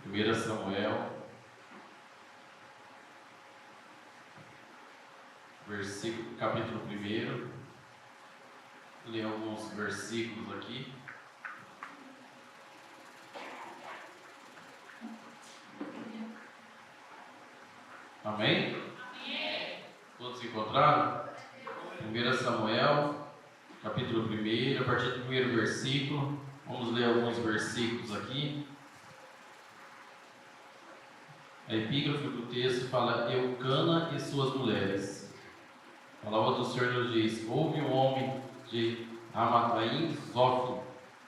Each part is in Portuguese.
1 Samuel, capítulo 1. Ler alguns versículos aqui. Amém? Amém. Todos encontraram? 1 Samuel, capítulo 1, a partir do primeiro versículo. Vamos ler alguns versículos aqui. A epígrafe do texto fala: Eucana e suas mulheres. A palavra do Senhor nos diz: houve um homem de Ramataim, Zofim,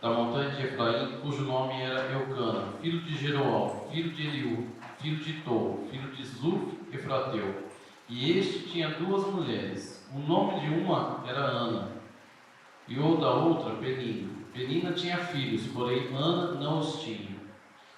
da montanha de Efraim, cujo nome era Eucana, filho de Jeroão, filho de Eliú, filho de Tou, filho de Zuf, Efrateu. E este tinha duas mulheres. O nome de uma era Ana, e o da outra Penina. Penina tinha filhos, porém Ana não os tinha.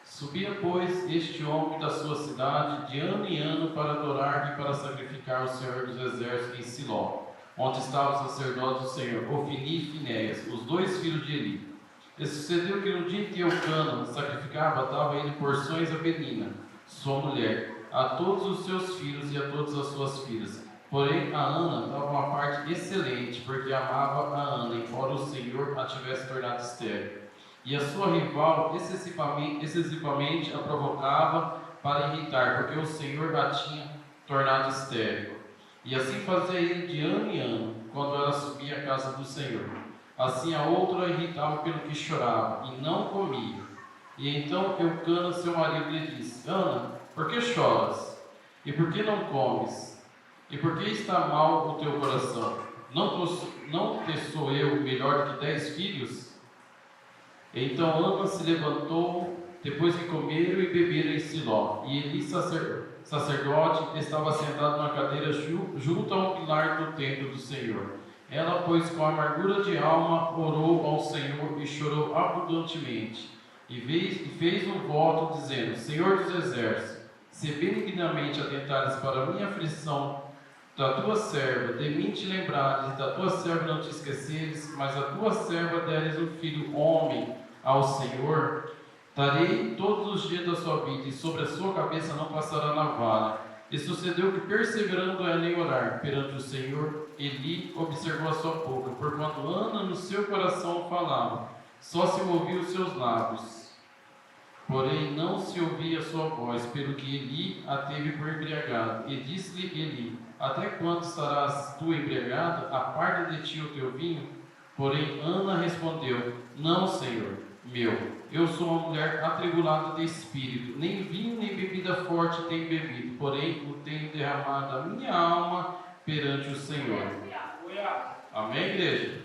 Subia, pois, este homem da sua cidade de ano em ano para adorar e para sacrificar o Senhor dos Exércitos em Siló, onde estavam os sacerdotes do Senhor, Ofni e Finéias, os dois filhos de Eli. E sucedeu que no dia que Eucana sacrificava, dava ele porções a Penina, sua mulher, a todos os seus filhos e a todas as suas filhas. Porém, a Ana dava uma parte excelente, porque amava a Ana, embora o Senhor a tivesse tornado estéril. E a sua rival excessivamente a provocava para irritar, porque o Senhor a tinha tornado estéril. E assim fazia ele de ano em ano, quando ela subia à casa do Senhor. Assim a outra a irritava pelo que chorava, e não comia. E então Eucana, seu marido, lhe disse: Ana, por que choras? E por que não comes? E por que está mal o teu coração? Não te sou eu melhor do que 10 filhos? Então Ana se levantou, depois que comeram e beberam em Siló, e Eli, sacerdote, estava sentado na cadeira junto ao pilar do templo do Senhor. Ela, pois, com amargura de alma, orou ao Senhor e chorou abundantemente, e fez um voto, dizendo: Senhor dos Exércitos, se benignamente atentares para a minha aflição da tua serva, de mim te lembrares, da tua serva não te esqueceres, mas a tua serva deres um filho homem ao Senhor, darei todos os dias da sua vida, e sobre a sua cabeça não passará navalha. E sucedeu que, perseverando ela em orar perante o Senhor, Eli observou a sua boca, porquanto Ana no seu coração falava, só se ouvia os seus lábios, porém não se ouvia a sua voz, pelo que Eli a teve por embriagada. E disse-lhe Eli: até quando estarás tu embriagada? Aparta de ti o teu vinho? Porém Ana respondeu: não, Senhor meu, eu sou uma mulher atribulada de espírito, nem vinho nem bebida forte tenho bebido, porém o tenho derramado a minha alma perante o Senhor. Amém, igreja?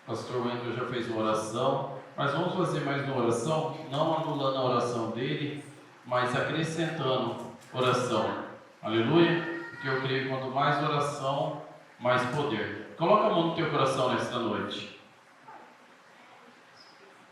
Pastor Wendel já fez uma oração, mas vamos fazer mais uma oração, não anulando a oração dele, mas acrescentando oração. Aleluia? Porque eu creio que quanto mais oração, mais poder. Coloca a mão no teu coração nesta noite.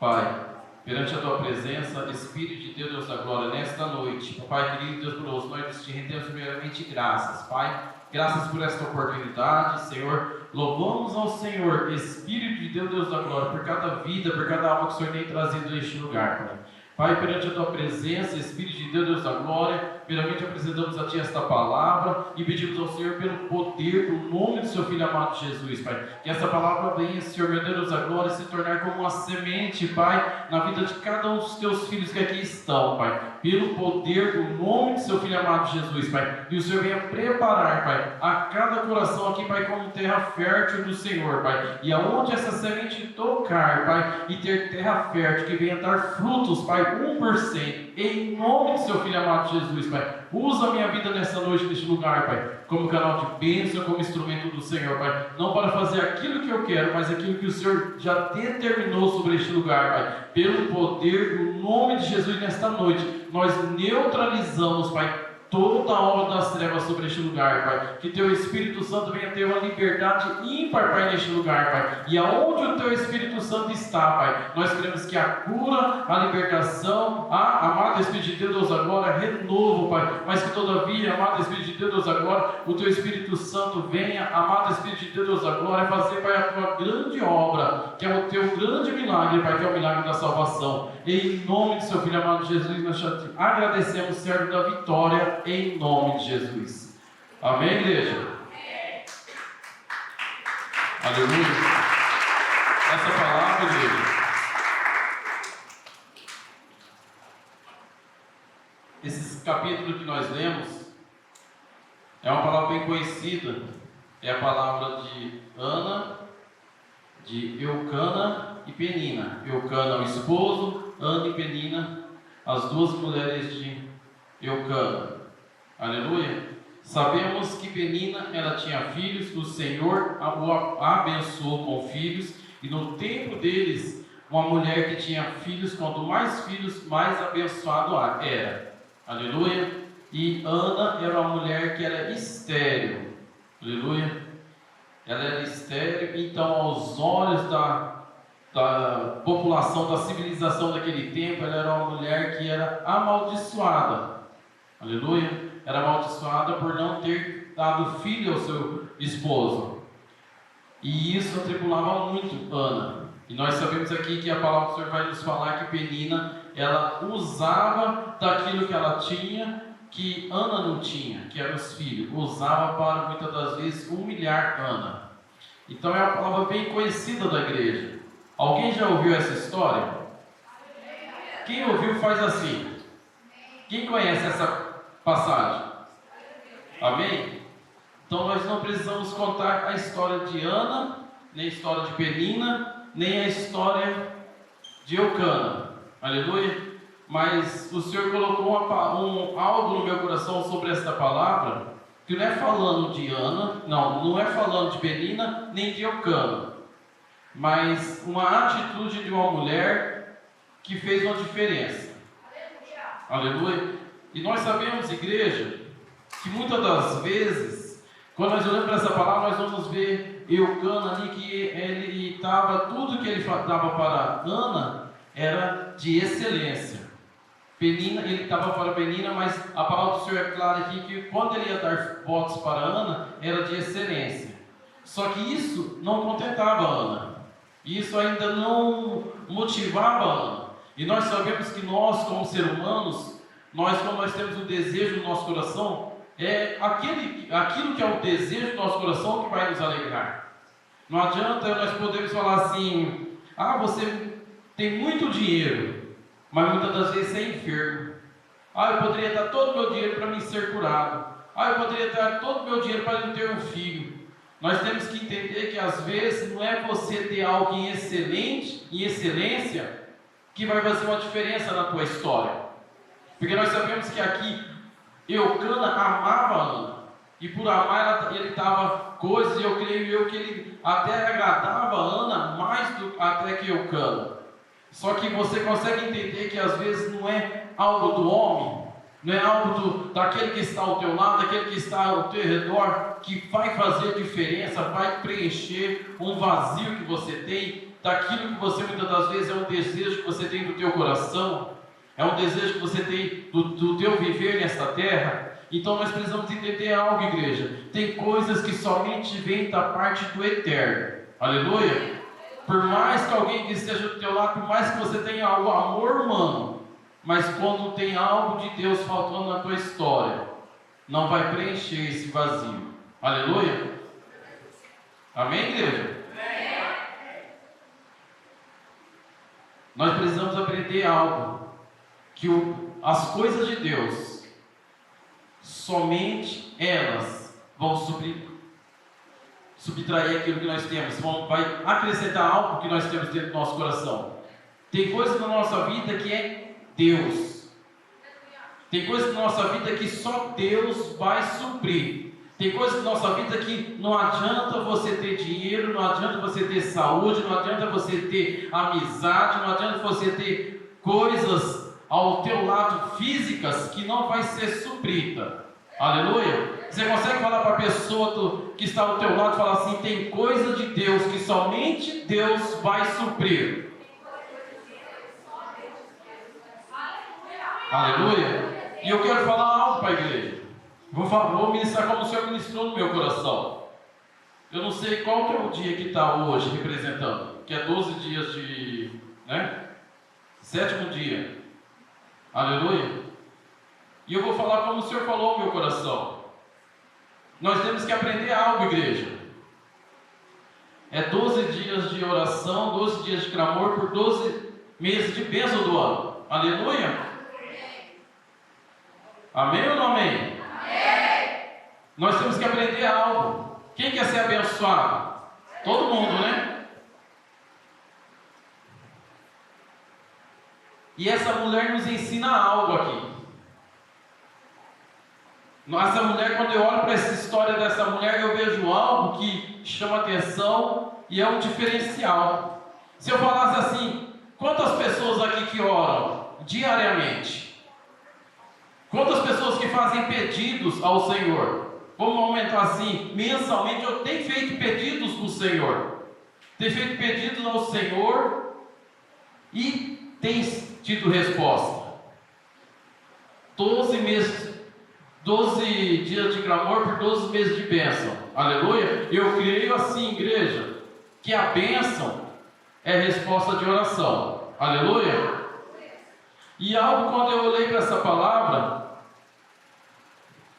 Pai, perante a tua presença, Espírito de Deus da glória, nesta noite, Pai querido, Deus poderoso, nós te rendemos primeiramente graças, Pai. Graças por esta oportunidade, Senhor. Louvamos ao Senhor, Espírito de Deus da glória, por cada vida, por cada alma que o Senhor tem trazido neste lugar, Pai. Pai, perante a tua presença, Espírito de Deus da glória, primeiramente apresentamos a Ti esta palavra e pedimos ao Senhor pelo poder, no nome do Seu Filho amado Jesus, Pai. Que essa palavra venha, Senhor, meu Deus da glória, se tornar como uma semente, Pai, na vida de cada um dos Teus filhos que aqui estão, Pai. Pelo poder do nome do Seu Filho amado Jesus, Pai. E o Senhor venha preparar, Pai, a cada coração aqui, Pai, como terra fértil do Senhor, Pai. E aonde essa semente tocar, Pai, e ter terra fértil, que venha dar frutos, Pai, 100%, em nome do Seu Filho amado Jesus, Pai. Usa a minha vida nessa noite, neste lugar, Pai, como canal de bênção, como instrumento do Senhor, Pai. Não para fazer aquilo que eu quero, mas aquilo que o Senhor já determinou sobre este lugar, Pai. Pelo poder do nome de Jesus nesta noite, nós neutralizamos, Pai, toda a obra das trevas sobre este lugar, Pai. Que Teu Espírito Santo venha ter uma liberdade ímpar, Pai, neste lugar, Pai. E aonde o Teu Espírito Santo está, Pai, nós queremos que a cura, a libertação, amado Espírito de Deus, agora renovo, Pai. Mas que todavia, amado Espírito de Deus, agora o Teu Espírito Santo venha, amado Espírito de Deus, agora fazer, Pai, a Tua grande obra, que é o Teu grande milagre, Pai, que é o milagre da salvação. Em nome de Seu Filho amado Jesus, nós te agradecemos, servo da vitória, em nome de Jesus. Amém, igreja? Aleluia. Essa palavra, igreja, esses capítulos que nós lemos, é uma palavra bem conhecida. É a palavra de Ana, de Eucana e Penina. Eucana, o esposo, Ana e Penina, as duas mulheres de Eucana. Aleluia. Sabemos que Penina, ela tinha filhos, o Senhor a abençoou com filhos, e no tempo deles, uma mulher que tinha filhos, quanto mais filhos, mais abençoado era. Aleluia. E Ana era uma mulher que era estéril. Aleluia. Ela era estéril, então aos olhos da população, da civilização daquele tempo, ela era uma mulher que era amaldiçoada. Aleluia. Era amaldiçoada por não ter dado filho ao seu esposo. E isso atribulava muito Ana. E nós sabemos aqui que a palavra do Senhor vai nos falar que Penina, ela usava daquilo que ela tinha, que Ana não tinha, que eram os filhos. Usava para, muitas das vezes, humilhar Ana. Então é uma palavra bem conhecida da igreja. Alguém já ouviu essa história? Quem ouviu faz assim. Quem conhece essa passagem? Amém? Então nós não precisamos contar a história de Ana, nem a história de Penina, nem a história de Eucana. Aleluia? Mas o Senhor colocou algo no meu coração sobre esta palavra, que não é falando de Ana, não é falando de Penina, nem de Eucana, mas uma atitude de uma mulher que fez uma diferença. Aleluia. E nós sabemos, igreja, que muitas das vezes, quando nós olhamos para essa palavra, nós vamos ver Eucana ali, que ele estava, tudo que ele dava para Ana era de excelência. Penina, ele estava para Penina, mas a palavra do Senhor é clara aqui que quando ele ia dar votos para Ana, era de excelência. Só que isso não contentava Ana. Isso ainda não motivava Ana. E nós sabemos que nós, como seres humanos, quando nós temos o desejo no nosso coração, é aquilo que é o desejo do nosso coração que vai nos alegrar. Não adianta nós podemos falar assim: você tem muito dinheiro, mas muitas das vezes é enfermo. Eu poderia dar todo o meu dinheiro para me ser curado. Eu poderia dar todo o meu dinheiro para eu ter um filho. Nós temos que entender que às vezes não é você ter algo em excelência, que vai fazer uma diferença na tua história. Porque nós sabemos que aqui Eucana amava Ana, e por amar ele estava coisas, e eu creio que ele até agradava Ana mais até que Eucana. Só que você consegue entender que às vezes não é algo do homem, não é algo daquele que está ao teu lado, daquele que está ao teu redor, que vai fazer diferença, vai preencher um vazio que você tem, daquilo que você muitas das vezes é um desejo que você tem do teu coração, é um desejo que você tem do teu viver nesta terra. Então nós precisamos entender algo, igreja. Tem coisas que somente vêm da parte do eterno. Aleluia. Por mais que alguém que esteja do teu lado, por mais que você tenha o amor humano, mas quando tem algo de Deus faltando na tua história, não vai preencher esse vazio. Aleluia. Amém, igreja? Nós precisamos aprender algo, que as coisas de Deus, somente elas vão subtrair aquilo que nós temos, vai acrescentar algo que nós temos dentro do nosso coração. Tem coisas na nossa vida que é Deus. Tem coisas na nossa vida que só Deus vai suprir. Tem coisas na nossa vida que não adianta você ter dinheiro, não adianta você ter saúde, não adianta você ter amizade, não adianta você ter coisas ao teu lado físicas que não vai ser suprida. Aleluia. Você consegue falar para a pessoa que está ao teu lado, falar assim, tem coisa de Deus que somente Deus vai suprir. Aleluia. E eu quero falar algo para a igreja. Vou ministrar como o Senhor ministrou no meu coração. Eu não sei qual que é o dia que está hoje representando, que é 12 dias de, né? 7º dia. Aleluia. E eu vou falar como o Senhor falou no meu coração. Nós temos que aprender algo, igreja. É 12 dias de oração, 12 dias de clamor por 12 meses de bênção do ano. Aleluia. Amém ou não amém? Amém. Nós temos que aprender algo. Quem quer ser abençoado? Todo mundo, né? E essa mulher nos ensina algo aqui. Essa mulher, quando eu olho para essa história dessa mulher, eu vejo algo que chama atenção e é um diferencial. Se eu falasse assim, quantas pessoas aqui que oram diariamente? Quantas pessoas que fazem pedidos ao Senhor? Vamos aumentar assim, mensalmente eu tenho feito pedidos para o Senhor. Tenho feito pedidos ao Senhor e tem tido resposta. 12 meses, 12 dias de clamor por 12 meses de bênção. Aleluia. Eu creio assim, igreja, que a bênção é resposta de oração. Aleluia. E algo, quando eu olhei para essa palavra,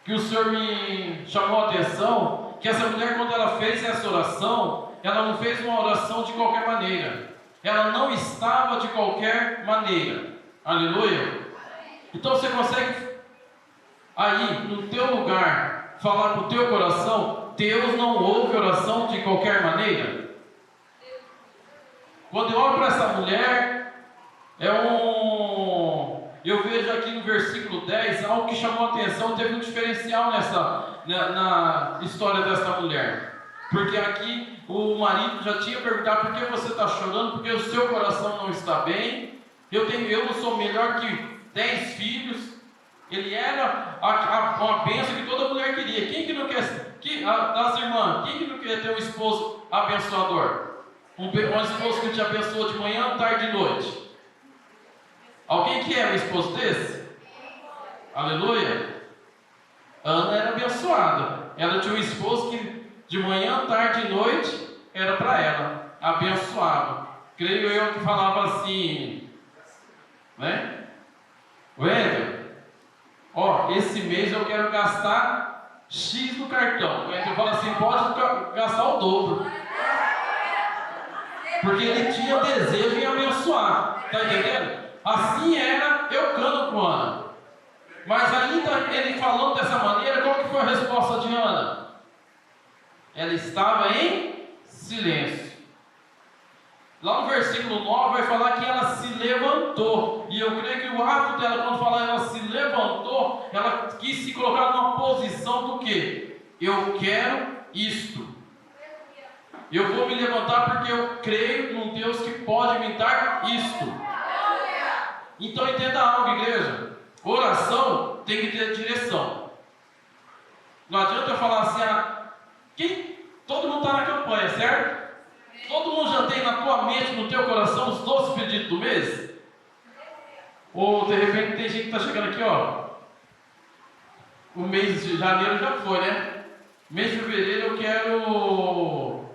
que o Senhor me chamou a atenção, que essa mulher, quando ela fez essa oração, ela não fez uma oração de qualquer maneira. Ela não estava de qualquer maneira. Aleluia. Então você consegue aí, no teu lugar, falar com o teu coração, Deus não ouve oração de qualquer maneira. Quando eu olho para essa mulher, eu vejo aqui no versículo 10, algo que chamou a atenção, teve um diferencial na história dessa mulher. Porque aqui, o marido já tinha perguntado, por que você está chorando? Porque o seu coração não está bem. Eu não sou melhor que 10 filhos. Ele era uma bênção que toda mulher queria. Quem que não quer, das irmãs, quem que não quer ter um esposo abençoador? Um esposo que te abençoa de manhã, tarde e noite. Alguém quer um esposo desse? Aleluia. Ana era abençoada. Ela tinha um esposo que de manhã, tarde e noite era para ela. Abençoado. Creio eu que falava assim, né? Wendel, esse mês eu quero gastar X no cartão. Eu falo assim, pode gastar o dobro. Porque ele tinha desejo em abençoar. Está entendendo? Assim era Eucana com Ana. Mas ainda ele falando dessa maneira, qual que foi a resposta de Ana? Ela estava em silêncio. Lá no versículo 9 vai falar que ela se levantou. E eu creio que o ato dela, quando fala ela se levantou, ela quis se colocar numa posição do quê? Eu quero isto. Eu vou me levantar porque eu creio num Deus que pode me dar isto. Então entenda algo, igreja. Oração tem que ter direção. Não adianta eu falar assim, todo mundo está na campanha, certo? Todo mundo já tem na tua mente, no teu coração, os 12 pedidos do mês? Ou de repente tem gente que está chegando aqui, o mês de janeiro já foi, né? Mês de fevereiro eu quero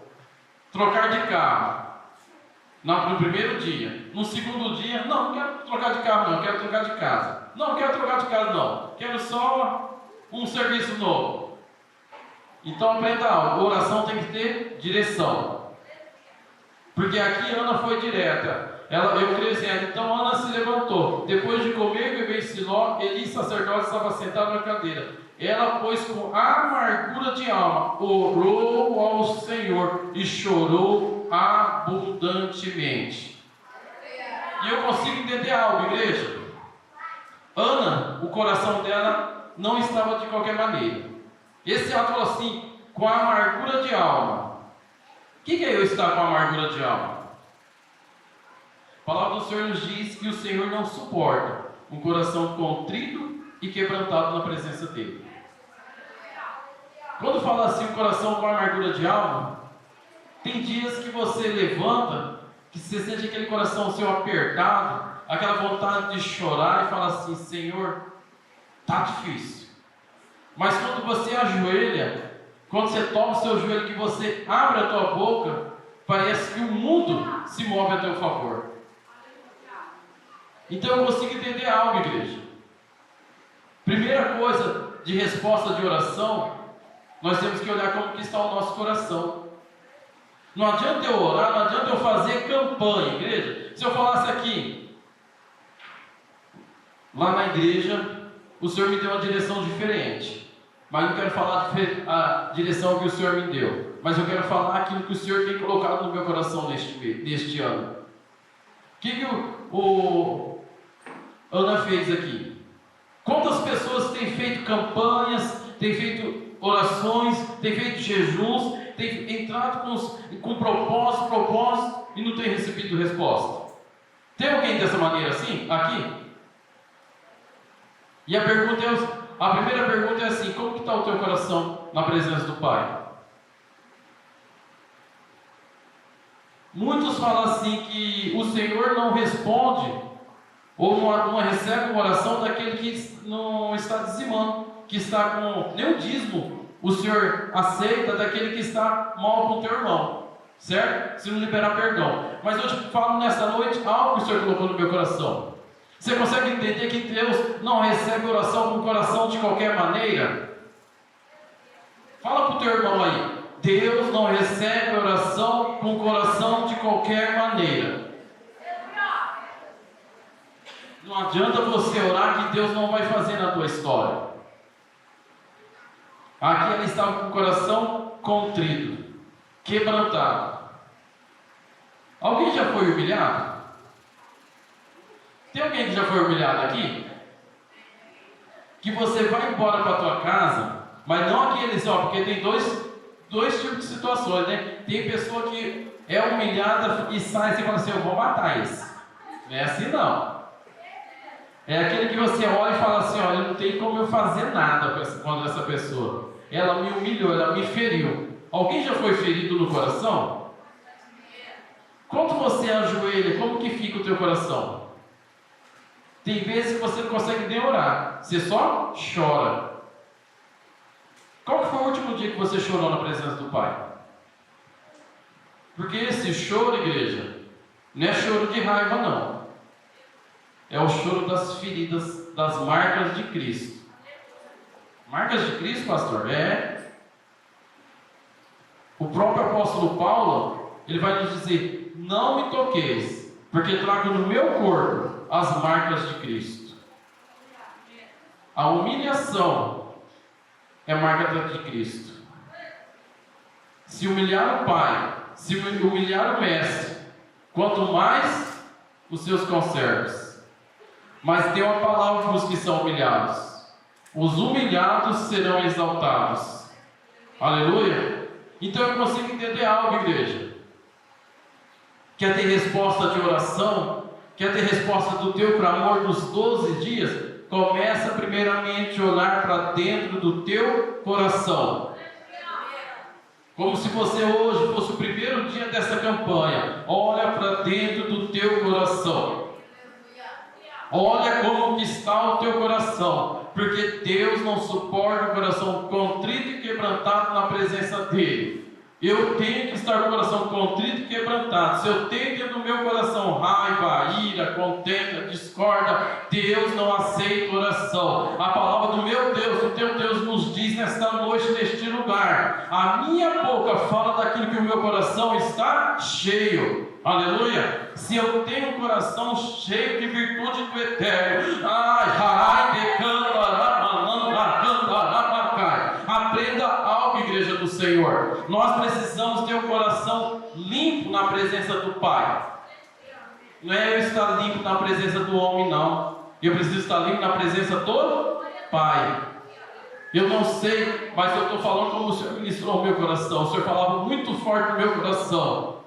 trocar de carro. No primeiro dia. No segundo dia, não quero trocar de carro não, quero trocar de casa. Não quero trocar de casa não, quero só um serviço novo. Então aprenda algo, oração tem que ter direção. Porque aqui Ana foi direta. Eu creio assim, então Ana se levantou. Depois de comer e beber em Siló, Eli, sacerdote, estava sentado na cadeira. Ela, pois, com amargura de alma, orou ao Senhor e chorou abundantemente. E eu consigo entender algo, igreja. Ana, o coração dela não estava de qualquer maneira. Esse ato falou assim, com amargura de alma. O que é eu estar com amargura de alma? A palavra do Senhor nos diz que o Senhor não suporta um coração contrito e quebrantado na presença dele. Quando fala assim, um coração com amargura de alma, tem dias que você levanta, que você sente aquele coração seu apertado, aquela vontade de chorar e falar assim: Senhor, tá difícil. Mas quando você ajoelha, quando você toma o seu joelho, que você abre a tua boca, parece que o mundo se move a teu favor. Então eu consigo entender algo, igreja. Primeira coisa de resposta de oração, nós temos que olhar como que está o nosso coração. Não adianta eu orar, não adianta eu fazer campanha, igreja. Se eu falasse aqui, lá na igreja, o Senhor me deu uma direção diferente. Mas não quero falar a direção que o Senhor me deu. Mas eu quero falar aquilo que o Senhor tem colocado no meu coração neste ano. O que o Ana fez aqui? Quantas pessoas têm feito campanhas, têm feito orações, têm feito jejuns, têm entrado com propósito e não têm recebido resposta? Tem alguém dessa maneira assim, aqui? E a primeira pergunta é assim: como que está o teu coração na presença do Pai? Muitos falam assim que o Senhor não responde ou não recebe uma oração daquele que não está dizimando, que está com nem o dízimo. O Senhor aceita daquele que está mal com o teu irmão, certo? Se não liberar perdão. Mas eu te falo nessa noite algo que o Senhor colocou no meu coração. Você consegue entender que Deus não recebe oração com o coração de qualquer maneira? Fala para o teu irmão aí: Deus não recebe oração com o coração de qualquer maneira. Não adianta você orar que Deus não vai fazer na tua história. Aqui ela estava com o coração contrito, quebrantado. Alguém já foi humilhado? Tem alguém que já foi humilhado aqui? Que você vai embora para a tua casa, mas não aqueles, porque tem dois tipos de situações, né? Tem pessoa que é humilhada e sai assim e fala assim: eu vou matar esse. Não é assim não. É aquele que você olha e fala assim: olha, não tem como eu fazer nada contra essa pessoa. Ela me humilhou, ela me feriu. Alguém já foi ferido no coração? Quando você ajoelha, como que fica o teu coração? Tem vezes que você não consegue nem orar, você só chora. Qual foi o último dia que você chorou na presença do Pai? Porque esse choro, igreja, não é choro de raiva não. É o choro das feridas, das marcas de Cristo. Marcas de Cristo, pastor? É. O próprio apóstolo Paulo, ele vai nos dizer: não me toqueis, porque trago no meu corpo as marcas de Cristo. A humilhação é marca de Cristo. Se humilhar o Pai, se humilhar o Mestre, quanto mais os seus conservos. Mas tem uma palavra para os que são humilhados: os humilhados serão exaltados. Aleluia. Então eu consigo entender algo, igreja. Quer ter resposta de oração? Quer ter resposta do teu clamor dos 12 dias? Começa primeiramente a olhar para dentro do teu coração. Como se você hoje fosse o primeiro dia dessa campanha. Olha para dentro do teu coração. Olha como que está o teu coração. Porque Deus não suporta o coração contrito e quebrantado na presença dEle. Eu tenho que estar com o coração contrito e quebrantado. Se eu tenho dentro do meu coração raiva, ira, contenda, discorda, Deus não aceita oração. A palavra do meu Deus, do teu Deus, nos diz nesta noite, neste lugar: a minha boca fala daquilo que o meu coração está cheio. Aleluia. Se eu tenho um coração cheio de virtude do Eterno, aprenda algo, igreja do Senhor. Nós precisamos ter o coração limpo na presença do Pai. Não é eu estar limpo na presença do homem, não. Eu preciso estar limpo na presença do Pai. Eu não sei, mas eu estou falando como o Senhor ministrou o meu coração. O Senhor falava muito forte no meu coração.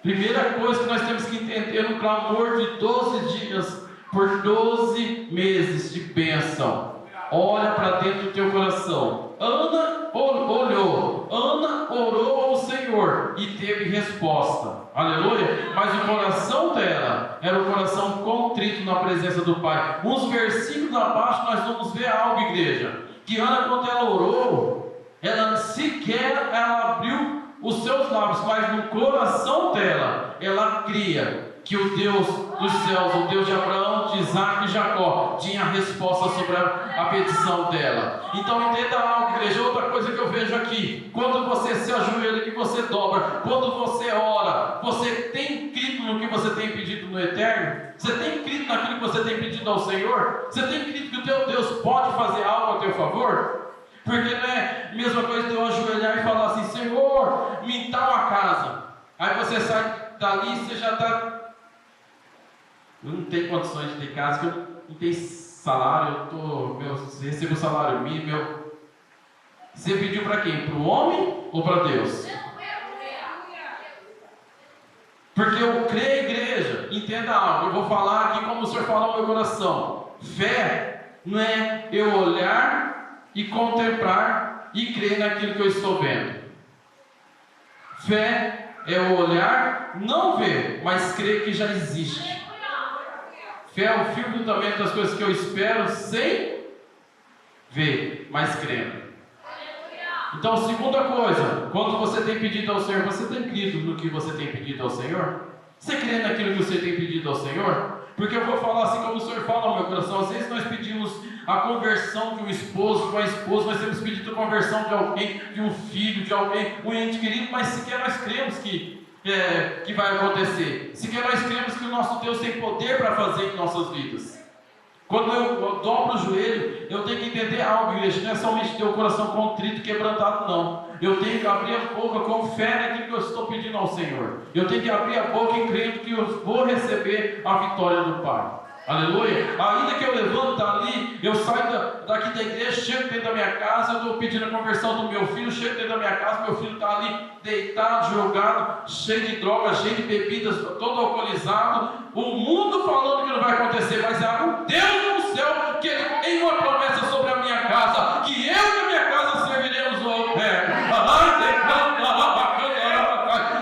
Primeira coisa que nós temos que entender no clamor de 12 dias: por 12 meses de bênção. Olha para dentro do teu coração. Ana olhou, Ana orou ao Senhor e teve resposta. Aleluia. Mas o coração dela era o coração contrito na presença do Pai. Uns versículos abaixo nós vamos ver algo, igreja, que Ana, quando ela orou, ela sequer abriu os seus lábios, mas no coração dela, ela cria que o Deus dos céus, o Deus de Abraão, de Isaac e Jacó, tinha a resposta sobre a petição dela. Então entenda algo, igreja. Outra coisa que eu vejo aqui: quando você se ajoelha, que você dobra, quando você ora, você tem crido no que você tem pedido no Eterno? Você tem crido naquilo que você tem pedido ao Senhor? Você tem crido que o teu Deus pode fazer algo a teu favor? Porque não é a mesma coisa de eu ajoelhar e falar assim: Senhor, me dá uma casa. Aí você sai dali e você já está... Eu não tenho condições de ter casa, que eu não tenho salário, eu recebo salário mínimo. Você pediu para quem? Para o homem ou para Deus? Porque eu creio, igreja, entenda algo, eu vou falar aqui como o Senhor falou no meu coração. Fé não é eu olhar e contemplar e crer naquilo que eu estou vendo. Fé é eu olhar, não ver, mas crer que já existe. Fé é o fundamento das coisas que eu espero sem ver, mas crendo. Então, segunda coisa, quando você tem pedido ao Senhor, você tem crido no que você tem pedido ao Senhor? Você crê naquilo que você tem pedido ao Senhor? Porque eu vou falar assim como o Senhor fala no meu coração. Às vezes nós pedimos a conversão de um esposo, de uma esposa, nós temos pedido a conversão de alguém, de um filho, de alguém, um ente querido, mas sequer nós cremos que vai acontecer. Sequer nós cremos que o nosso Deus tem poder para fazer em nossas vidas. Quando eu dobro o joelho, eu tenho que entender algo, igreja. Não é somente ter o coração contrito e quebrantado, não. Eu tenho que abrir a boca com fé naquilo que eu estou pedindo ao Senhor. Eu tenho que abrir a boca e crendo que eu vou receber a vitória do Pai. Aleluia. Ainda que eu levante dali, eu saio daqui da igreja, chego dentro da minha casa, eu estou pedindo a conversão do meu filho, chego dentro da minha casa, meu filho está ali deitado, jogado, cheio de drogas, cheio de bebidas, todo alcoolizado, o mundo falando que não vai acontecer, mas há um Deus no céu que Ele tem uma promessa sobre a minha casa, que eu e a minha casa serviremos ao Eterno.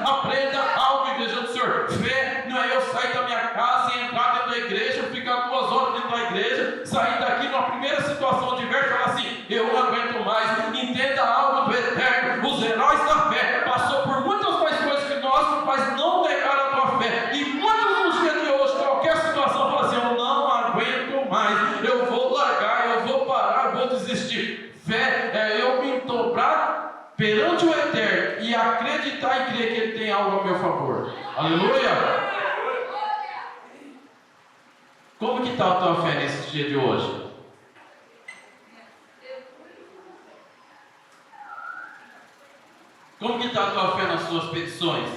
Aprenda algo, igreja do Senhor. Fé não é eu sair da minha casa e entrar dentro da igreja, ficar 2 horas dentro da igreja, sair daqui numa primeira situação diversa e falar assim: eu não aguento mais. Entenda algo do Eterno. Os heróis da fé passou por muitas mais coisas que nós, mas não negaram a tua fé. E muitos nos dias de hoje, qualquer situação, fala assim: eu não aguento mais, eu vou largar, eu vou parar, eu vou desistir. Fé é eu me dobrar perante o Eterno e acreditar e crer que Ele tem algo a meu favor. Aleluia! Como que está a tua fé nesse dia de hoje? Como que está a tua fé nas suas petições?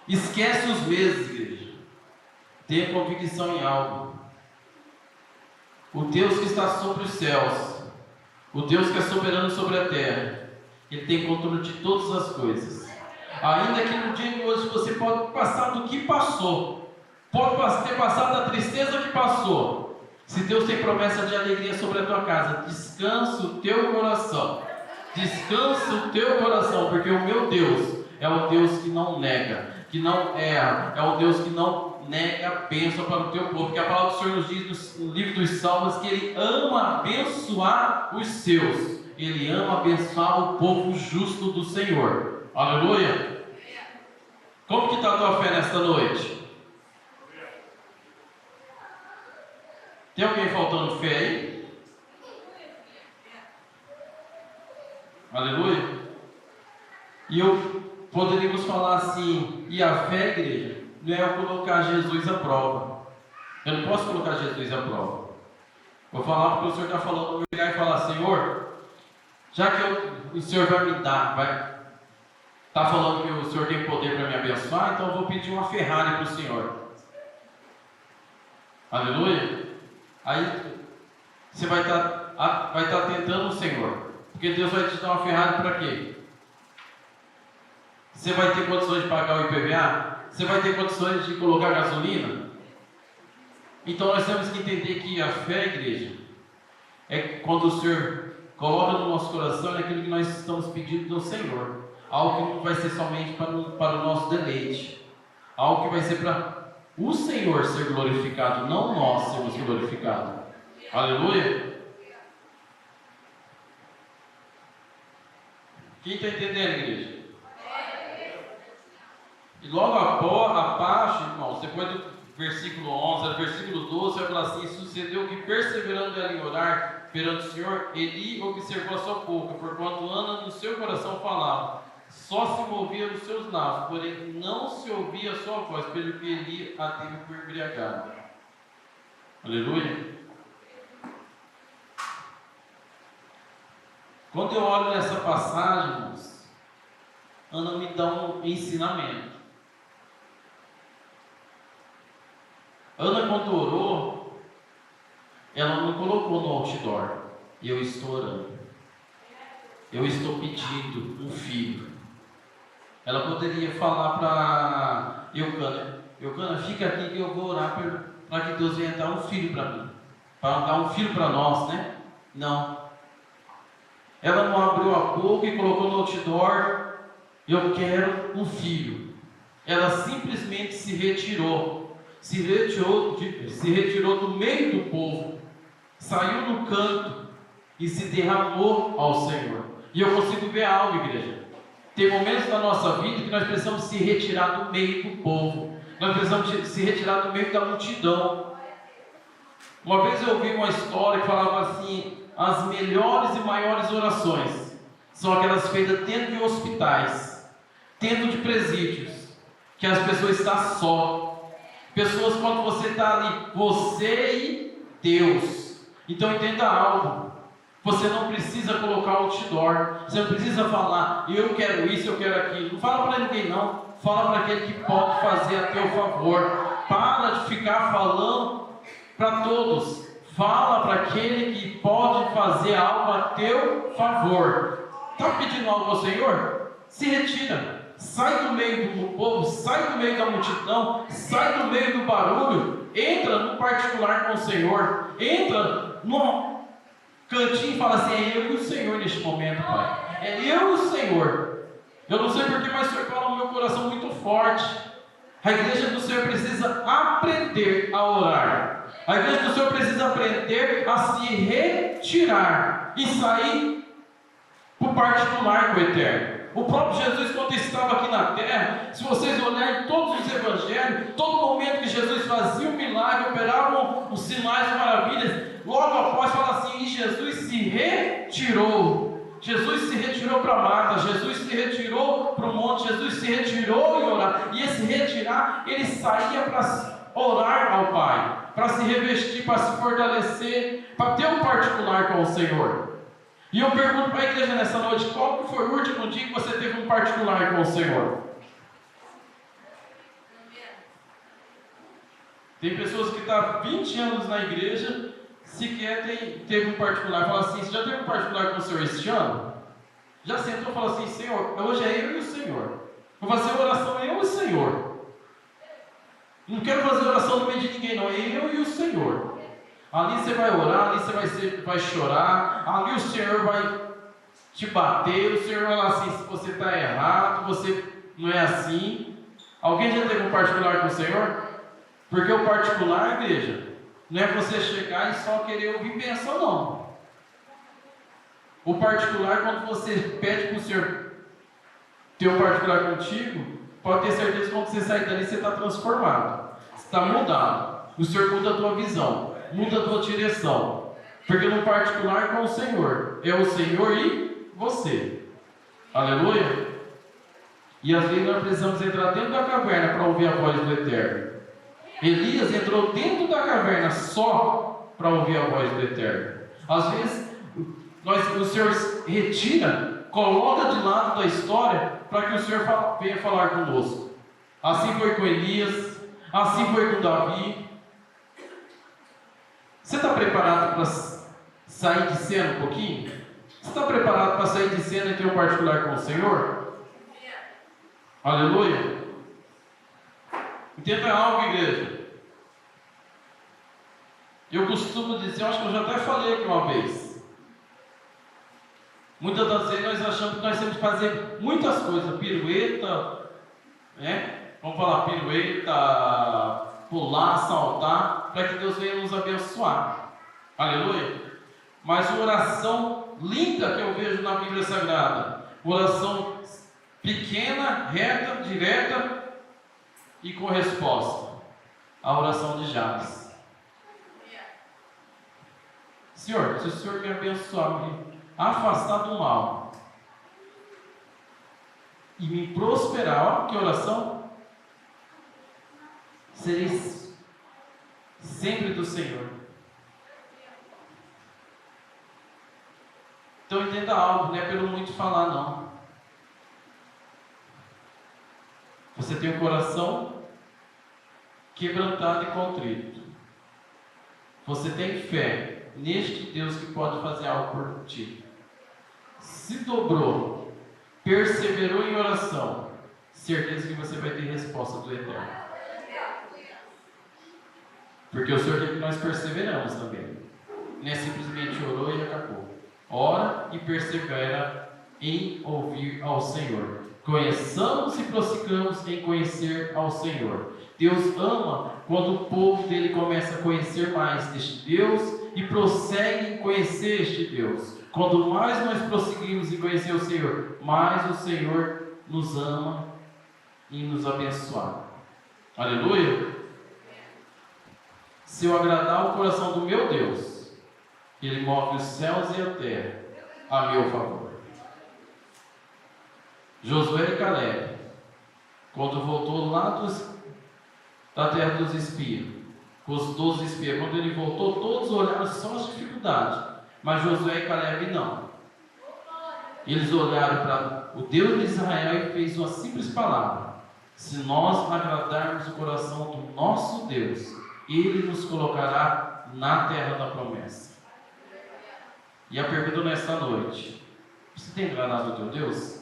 Esquece os meses, igreja. Tenha convicção em algo. O Deus que está sobre os céus, o Deus que é soberano sobre a terra, Ele tem controle de todas as coisas. Ainda que no dia de hoje você pode passar do que passou, pode ter passado da tristeza que passou. Se Deus tem promessa de alegria sobre a tua casa, descansa o teu coração. Descansa o teu coração, porque o meu Deus é o Deus que não nega, que não erra, é o Deus que não nega a bênção para o teu povo. Porque a palavra do Senhor nos diz no livro dos Salmos que Ele ama abençoar os seus. Ele ama abençoar o povo justo do Senhor. Aleluia! Como que está a tua fé nesta noite? Tem alguém faltando fé aí? Aleluia! E poderíamos falar assim: e a fé, igreja, não é eu colocar Jesus à prova. Eu não posso colocar Jesus à prova. Vou falar porque o Senhor está falando, eu vou pegar e falar: Senhor, já que o Senhor vai me dar, está falando que o Senhor tem poder para me abençoar, então eu vou pedir uma Ferrari para o Senhor. Aleluia! Aí você vai estar tentando o Senhor, porque Deus vai te dar uma Ferrari para quê? Você vai ter condições de pagar o IPVA? Você vai ter condições de colocar gasolina? Então nós temos que entender que a fé, igreja, é quando o Senhor coloca no nosso coração aquilo que nós estamos pedindo do Senhor. Algo que não vai ser somente para o nosso deleite. Algo que vai ser para o Senhor ser glorificado, não nós sermos glorificados. Aleluia! Quem está entendendo, igreja? E logo abaixo, irmão, depois do versículo 11, no versículo 12, vai falar assim: sucedeu que, perseverando ela em orar perante o Senhor, Eli observou a sua boca, porquanto Ana no seu coração falava, só se movia nos seus lábios, porém não se ouvia a sua voz, pelo que Eli a teve por embriagada. Aleluia. Quando eu olho nessa passagem, irmãos, Ana me dá um ensinamento. Ana, quando orou, ela não colocou no outdoor: eu estou orando, eu estou pedindo um filho. Ela poderia falar para Eucana, fica aqui que eu vou orar para que Deus venha dar um filho para mim, para dar um filho para nós, né? Não. Ela não abriu a boca e colocou no outdoor: eu quero um filho. Ela simplesmente se retirou do meio do povo, saiu no canto e se derramou ao Senhor. E eu consigo ver algo, igreja. Tem momentos na nossa vida que nós precisamos se retirar do meio do povo, nós precisamos se retirar do meio da multidão. Uma vez eu ouvi uma história que falava assim: as melhores e maiores orações são aquelas feitas dentro de hospitais, dentro de presídios, que as pessoas estão só. Pessoas, quando você está ali, você e Deus. Então entenda algo: você não precisa colocar outdoor, você não precisa falar, eu quero isso, eu quero aquilo. Não fala para ninguém, não. Fala para aquele que pode fazer a teu favor. Para de ficar falando para todos. Fala para aquele que pode fazer algo a teu favor. Está pedindo algo ao Senhor? Se retira. Sai do meio do povo, sai do meio da multidão, sai do meio do barulho, entra no particular com o Senhor, entra no cantinho e fala assim: é eu e o Senhor neste momento, Pai. É eu e o Senhor. Eu não sei porquê, mas o Senhor fala no meu coração muito forte. A igreja do Senhor precisa aprender a orar. A igreja do Senhor precisa aprender a se retirar e sair para o particular com o Eterno. O próprio Jesus, quando estava aqui na terra, se vocês olharem todos os evangelhos, todo momento que Jesus fazia um milagre, operavam os sinais e maravilhas, logo após fala assim: e Jesus se retirou. Jesus se retirou para a mata, Jesus se retirou para o monte, Jesus se retirou em orar. E esse retirar, ele saía para orar ao Pai, para se revestir, para se fortalecer, para ter um particular com o Senhor. E eu pergunto para a igreja nessa noite: qual que foi o último dia que você teve um particular com o Senhor? Tem pessoas que estão 20 anos na igreja, sequer teve um particular. Fala assim: você já teve um particular com o Senhor este ano? Já sentou e fala assim: Senhor, hoje é eu e o Senhor. Vou fazer oração eu e o Senhor. Não quero fazer oração no meio de ninguém, não. É eu e o Senhor. Ali você vai orar, ali você vai chorar, ali o Senhor vai te bater, o Senhor vai falar assim: se você está errado, você não é assim. Alguém já teve um particular com o Senhor? Porque o particular, igreja, não é você chegar e só querer ouvir bênção, não. O particular, quando você pede para o Senhor ter um particular contigo, pode ter certeza que quando você sair dali, você está transformado, você está mudado. O Senhor muda a tua visão, muda a tua direção, porque no particular com o Senhor, é o Senhor e você. Aleluia? E às vezes nós precisamos entrar dentro da caverna para ouvir a voz do Eterno. Elias entrou dentro da caverna só para ouvir a voz do Eterno. Às vezes o Senhor retira, coloca de lado da história para que o Senhor venha falar conosco. Assim foi com Elias, assim foi com Davi. Você está preparado para sair de cena um pouquinho? Você está preparado para sair de cena e ter um particular com o Senhor? Aleluia. Entenda algo, igreja. Eu costumo dizer, eu acho que eu já até falei aqui uma vez. Muitas das vezes nós achamos que nós temos que fazer muitas coisas, pirueta, né? Vamos falar pirueta, pular, saltar, para que Deus venha nos abençoar. Aleluia. Mas uma oração linda que eu vejo na Bíblia Sagrada, oração pequena, reta, direta e com resposta. A oração de Jabes. Senhor, se o Senhor me abençoar, me afastar do mal e me prosperar, olha que oração, serei sempre do Senhor. Então entenda algo, não é pelo muito falar não. Você tem um coração quebrantado e contrito. Você tem fé neste Deus que pode fazer algo por ti. Se dobrou, perseverou em oração, certeza que você vai ter resposta do Eterno. Porque o Senhor quer que nós perseveramos também. Não é simplesmente orou e acabou. Ora e persevera em ouvir ao Senhor. Conheçamos e prossigamos em conhecer ao Senhor. Deus ama quando o povo dele começa a conhecer mais deste Deus e prossegue em conhecer este Deus. Quanto mais nós prosseguimos em conhecer o Senhor, mais o Senhor nos ama e nos abençoar. Aleluia! Se eu agradar o coração do meu Deus, Ele move os céus e a terra a meu favor. Josué e Caleb, quando voltou lá da terra dos espias, os 12 espias, quando ele voltou, todos olharam só as dificuldades, mas Josué e Caleb não. Eles olharam para o Deus de Israel e fez uma simples palavra: se nós agradarmos o coração do nosso Deus, Ele nos colocará na terra da promessa. E a pergunta nesta noite: você tem agradado o teu Deus?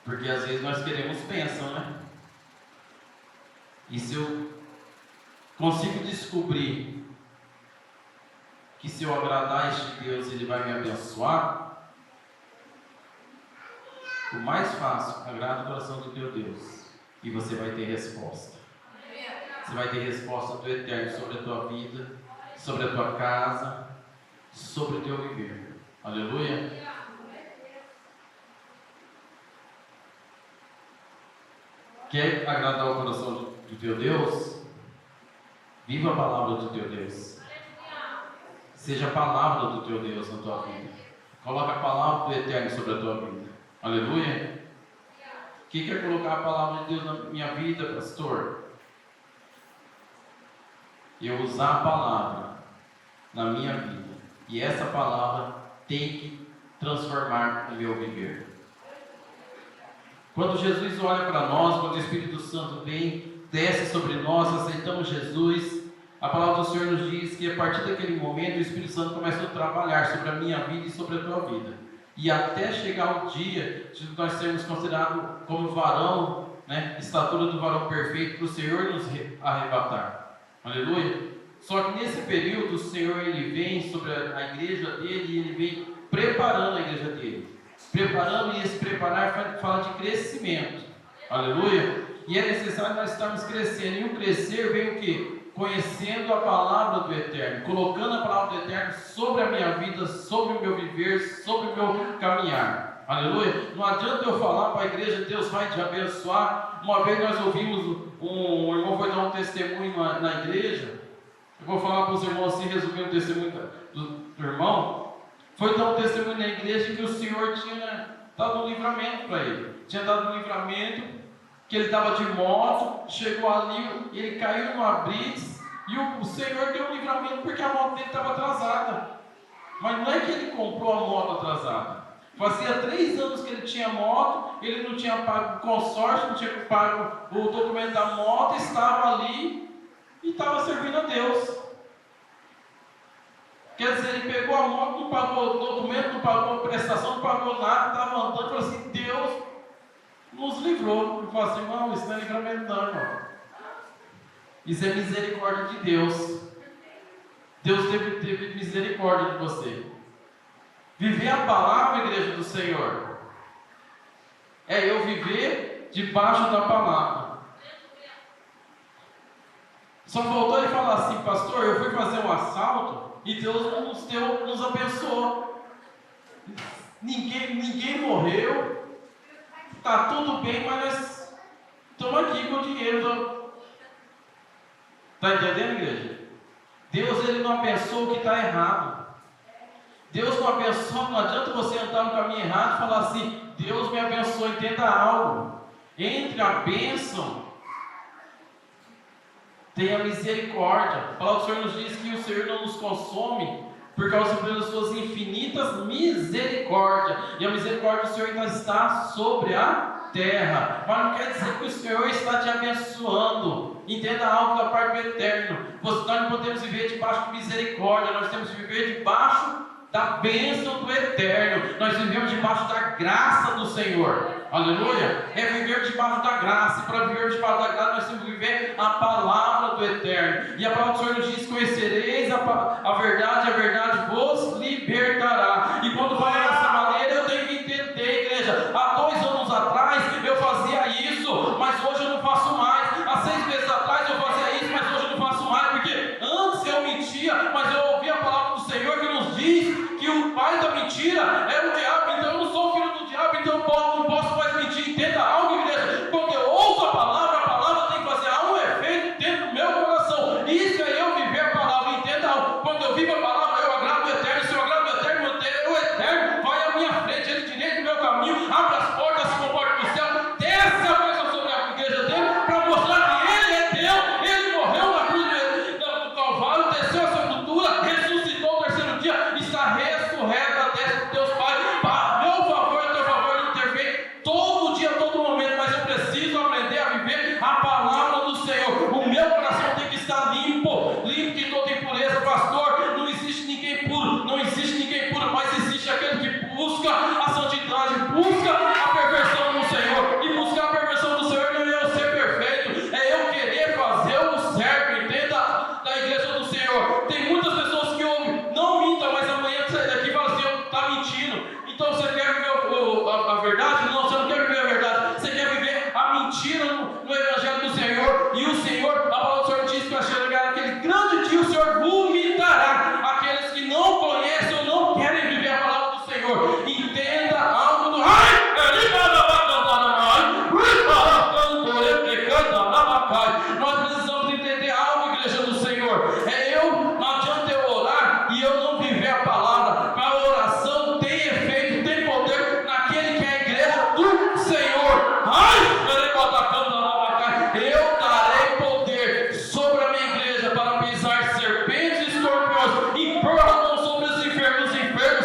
Porque às vezes nós queremos bênção, né? E se eu consigo descobrir que se eu agradar este Deus, Ele vai me abençoar, o mais fácil, agrada o coração do teu Deus. E você vai ter resposta. Você vai ter resposta do Eterno sobre a tua vida, sobre a tua casa, sobre o teu viver. Aleluia. Quer agradar o coração do teu Deus? Viva a palavra do teu Deus. Seja a palavra do teu Deus na tua vida. Coloca a palavra do Eterno sobre a tua vida. Aleluia. Quem quer colocar a palavra de Deus na minha vida, pastor? Eu usar a palavra na minha vida. E essa palavra tem que transformar o meu viver. Quando Jesus olha para nós, quando o Espírito Santo vem, desce sobre nós, aceitamos Jesus, a palavra do Senhor nos diz que a partir daquele momento o Espírito Santo começa a trabalhar sobre a minha vida e sobre a tua vida. E até chegar o dia de nós sermos considerados como varão, né, estatura do varão perfeito, para o Senhor nos arrebatar. Aleluia. Só que nesse período o Senhor ele vem sobre a igreja dele e ele vem preparando a igreja dele. Preparando, e esse preparar fala de crescimento. Aleluia. E é necessário nós estarmos crescendo. E o crescer vem o quê? Conhecendo a palavra do Eterno, colocando a palavra do Eterno sobre a minha vida, sobre o meu viver, sobre o meu caminhar. Aleluia. Não adianta eu falar para a igreja: Deus vai te abençoar. Uma vez nós ouvimos um irmão foi dar um testemunho na igreja. Eu vou falar para os irmãos assim, resumindo o testemunho do irmão. Foi dar um testemunho na igreja que o Senhor tinha dado um livramento para ele. Tinha dado um livramento, que ele estava de moto, chegou ali, ele caiu numa blitz, e o Senhor deu um livramento porque a moto dele estava atrasada. Mas não é que ele comprou a moto atrasada. Fazia 3 anos que ele tinha moto, ele não tinha pago o consórcio, não tinha pago o documento da moto, estava ali e estava servindo a Deus. Quer dizer, ele pegou a moto, não pagou documento, não pagou prestação, não pagou nada, estava andando e falou assim: Deus nos livrou. Eu falo assim: irmão, isso não é livramento, não, irmão. Isso é misericórdia de Deus. Deus teve misericórdia de você. Viver a palavra, igreja do Senhor, é eu viver debaixo da palavra. Só faltou ele falar assim: pastor, eu fui fazer um assalto e Deus nos abençoou. Ninguém morreu, está tudo bem, mas nós estamos aqui com o dinheiro. Está entendendo, igreja? Deus, ele não abençoa o que está errado. Deus não abençoa, não adianta você entrar no caminho errado e falar assim: Deus me abençoou. Entenda algo: entre a bênção tem a misericórdia. A palavra do Senhor nos diz que o Senhor não nos consome por causa das suas infinitas misericórdias. E a misericórdia do Senhor ainda está sobre a terra. Mas não quer dizer que o Senhor está te abençoando. Entenda algo da parte do eterno. Nós não podemos viver debaixo de misericórdia. Nós temos que viver debaixo da bênção do eterno. Nós vivemos debaixo da graça do Senhor. Aleluia. É viver debaixo da graça. E para viver debaixo da graça nós temos que viver a palavra do eterno. E a palavra do Senhor nos diz: conhecereis a verdade vos libertará. E quando fala dessa maneira, eu tenho que entender, igreja. Há 2 anos atrás eu fazia isso, mas hoje eu não faço mais. Há 6 meses atrás eu fazia isso, mas hoje eu não faço mais. Porque antes eu mentia, mas eu ouvi a palavra do Senhor que nos diz que o pai da mentira é o diabo. Então eu não sou filho do diabo, então eu não posso mais mentir. Entenda algo, igreja. Quando eu ouço a palavra tem que fazer algum efeito dentro do meu coração. Isso é eu viver a palavra. Entenda algo. Quando eu vivo a palavra, eu agrado o eterno. Se eu agrado o eterno vai à minha frente, ele direita o meu caminho, abre as portas, se comporta no céu, desce a bênção sobre a igreja dele, para mostrar que ele é Deus. Ele morreu na cruz do Calvário, desceu a sepultura, ressuscitou o 3º dia, está ressurreto à destra de Deus Pai, para meu favor e teu favor. Ele intervém todo dia, todo momento. Mas eu preciso aprender a viver a palavra do Senhor. O meu coração tem que estar limpo de toda impureza. Pastor, não existe ninguém puro, mas existe aquele que busca a santidade, busca a perfeição no Senhor. E buscar a perfeição do Senhor não é eu ser perfeito, é eu querer fazer o certo. Entenda, da igreja do Senhor. Tem muitas pessoas que ouvem: não minta, mas amanhã você sai daqui e fala assim: está mentindo. Então você quer viver a verdade? Não, você não quer viver a verdade, você quer viver a mentira no evangelho do Senhor. E o Senhor, a palavra do Senhor diz que vai chegar aquele grande dia, o Senhor vomitará aqueles que não conhecem ou não querem viver a palavra do Senhor. Entenda algo do nós precisamos entender algo, igreja do Senhor. Não adianta eu orar e eu não viver a palavra. A oração tem efeito, tem poder naquele que é a igreja do Senhor. Eu darei poder sobre a minha igreja para pisar serpentes e escorpiões, e pôr a mão sobre os enfermos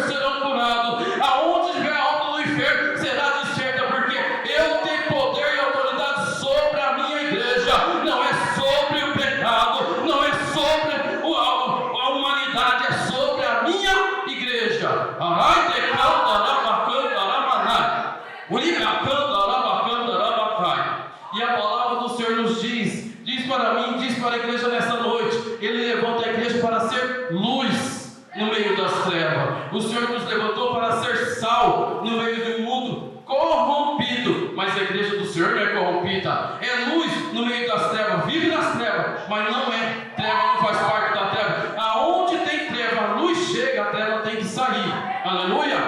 serão curados. Aonde estiver a alma do enfermo será descerta, porque eu tenho poder e autoridade sobre a minha igreja. Não é sobre o pecado, não é sobre a humanidade, é sobre a minha igreja. E a palavra do Senhor nos diz para mim, diz para a igreja nessa noite: Ele levanta a igreja para ser luz no meio das trevas. O Senhor nos levantou para ser sal no meio de um mundo corrompido. Mas a igreja do Senhor não é corrompida, é luz no meio das trevas, vive nas trevas, mas não é treva, não faz parte da treva. Aonde tem treva, a luz chega, a treva tem que sair. Aleluia.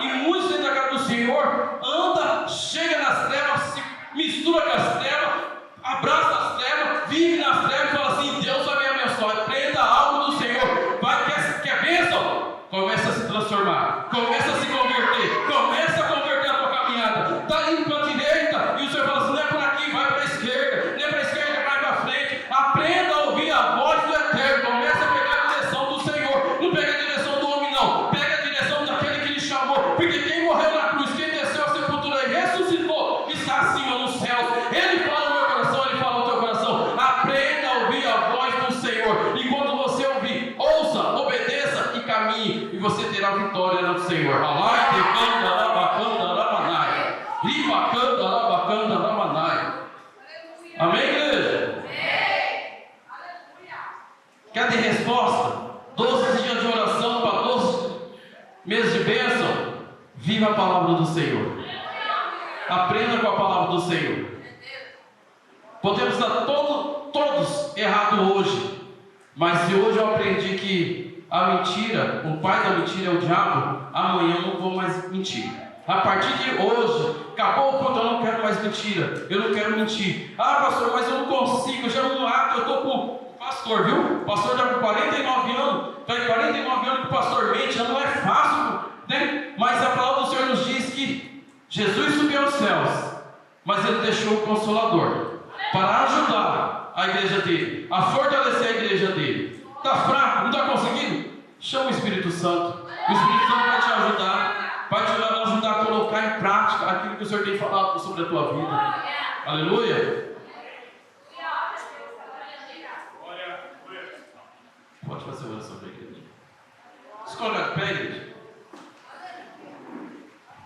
E muitos dentro da casa do Senhor anda, chega nas trevas, se mistura com as trevas, abraça as trevas, vive nas trevas e fala assim: Deus vai me abençoar. Aprenda algo do Senhor. Quer bênção? Começa a se transformar, começa a se converter, começa a converter a tua caminhada. Está indo para a direita e o Senhor fala assim: não é por aqui, vai para a esquerda, não é para a esquerda, vai para a frente. Aprenda a ouvir a voz do eterno. Começa a pegar a direção do Senhor. Não pega a direção do homem, não, pega a direção daquele que lhe chamou. Porque quem morreu na cruz, quem desceu a sepultura e ressuscitou, está acima nos céus. Ele fala no meu coração, ele fala no teu coração. Aprenda a ouvir a voz do Senhor. E quando você ouvir, ouça, obedeça e caminhe do Senhor. Alai, decanta, arabacanta, aramanai. Ribacanta, arabacanta, aramanai. Amém, igreja? Quer ter resposta? 12 dias de oração para 12 meses de bênção. Viva a palavra do Senhor. Aprenda com a palavra do Senhor. Podemos estar todos errados hoje, mas se hoje eu aprendi que a mentira, o pai da mentira é o diabo, amanhã eu não vou mais mentir. A partir de hoje, acabou o ponto, eu não quero mais mentira, eu não quero mentir. Ah, pastor, mas eu não consigo, já não ato, eu estou com pastor, viu? O pastor já com 49 anos, faz 49 anos que o pastor mente, já não é fácil, né? Mas a palavra do Senhor nos diz que Jesus subiu aos céus, mas Ele deixou o Consolador para ajudar a igreja dele, a fortalecer a igreja dele. Está fraco, não está conseguindo? Chama o Espírito Santo. O Espírito Santo vai te ajudar, vai te ajudar a colocar em prática aquilo que o Senhor tem falado sobre a tua vida. Aleluia. Pode fazer oração para a igreja. Se colocar de pé, igreja.